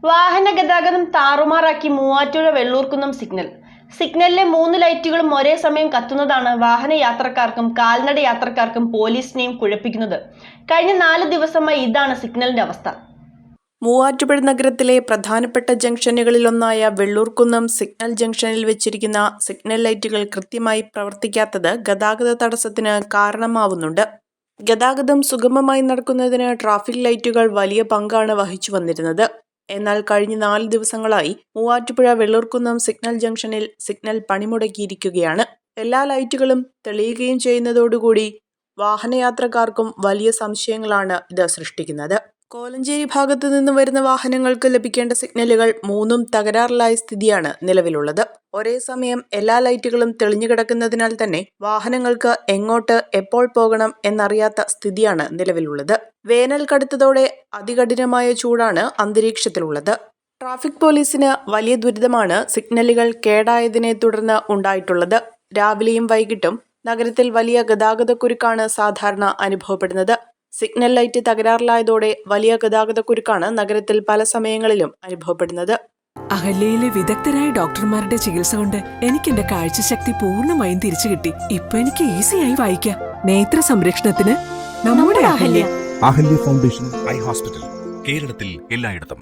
വാഹന ഗതാഗതം താറുമാറാക്കി മൂവാറ്റുപുഴ വെള്ളൂർക്കുന്നം സിഗ്നലിലെ 3 ലൈറ്റുകളും ഒരേ സമയം കത്തുന്നതാണ് വാഹന യാത്രക്കാർക്കും കാൽനട യാത്രക്കാർക്കും പോലീസിനെയും കുഴപ്പിക്കുന്നത്. കഴിഞ്ഞ 4 ദിവസമായി ഇതാണ് സിഗ്നലിന്റെ അവസ്ഥ. മൂവാറ്റുപുഴ നഗരത്തിലെ പ്രധാനപ്പെട്ട ജംഗ്ഷനുകളിലൊന്നായ വെള്ളൂർക്കുന്നം സിഗ്നൽ ജംഗ്ഷനിൽ വെച്ചിരിക്കുന്ന സിഗ്നൽ ലൈറ്റുകൾ കൃത്യമായി പ്രവർത്തിക്കാത്തത് ഗതാഗത തടസ്സത്തിന് കാരണമാവുന്നുണ്ട്. ഗതാഗതം സുഗമമായി നടക്കുന്നതിന് ട്രാഫിക് ലൈറ്റുകൾ വലിയ പങ്കാണ് വഹിച്ചു വന്നിരുന്നത്. എന്നാൽ കഴിഞ്ഞ 4 ദിവസങ്ങളായി മൂവാറ്റുപുഴ വെള്ളൂർക്കുന്നം സിഗ്നൽ ജംഗ്ഷനിൽ സിഗ്നൽ പണിമുടക്കിയിരിക്കുകയാണ്. എല്ലാ ലൈറ്റുകളും തെളിയുകയും ചെയ്യുന്നതോടുകൂടി വാഹനയാത്രക്കാർക്കും വലിയ സംശയങ്ങളാണ് ഇത് സൃഷ്ടിക്കുന്നത്. കോലഞ്ചേരി ഭാഗത്തു നിന്ന് വരുന്ന വാഹനങ്ങൾക്ക് ലഭിക്കേണ്ട സിഗ്നലുകൾ 3ഉം തകരാറിലായ സ്ഥിതിയാണ് നിലവിലുള്ളത്. ഒരേ സമയം എല്ലാ ലൈറ്റുകളും തെളിഞ്ഞു കിടക്കുന്നതിനാൽ തന്നെ വാഹനങ്ങൾക്ക് എങ്ങോട്ട് എപ്പോൾ പോകണം എന്നറിയാത്ത സ്ഥിതിയാണ് നിലവിലുള്ളത്. വേനൽ കടുത്തതോടെ അതികഠിനമായ ചൂടാണ് അന്തരീക്ഷത്തിലുള്ളത്. ട്രാഫിക് പോലീസിന് വലിയ ദുരിതമാണ് സിഗ്നലുകൾ കേടായതിനെ തുടർന്ന് ഉണ്ടായിട്ടുള്ളത്. രാവിലെയും വൈകിട്ടും നഗരത്തിൽ വലിയ ഗതാഗതക്കുരുക്കാണ് സാധാരണ അനുഭവപ്പെടുന്നത്. സിഗ്നൽ ലൈറ്റ് തകരാറിലായതോടെ വലിയ ഗതാഗതക്കുരുക്കാണ് നഗരത്തിൽ പല സമയങ്ങളിലും അനുഭവപ്പെടുന്നത്. അഹല്യയിലെ വിദഗ്ധരായ ഡോക്ടർമാരുടെ ചികിത്സ കൊണ്ട് എനിക്ക് എന്റെ കാഴ്ചശക്തി പൂർണ്ണമായും തിരിച്ചു കിട്ടി. ഇപ്പൊ എനിക്ക് ഈസിയായി വായിക്കാം. നേത്ര സംരക്ഷണത്തിന് നമ്മുടെ അഹല്യ ഫൗണ്ടേഷൻ ഐ ഹോസ്പിറ്റൽ, കേരളത്തിൽ എല്ലായിടത്തും.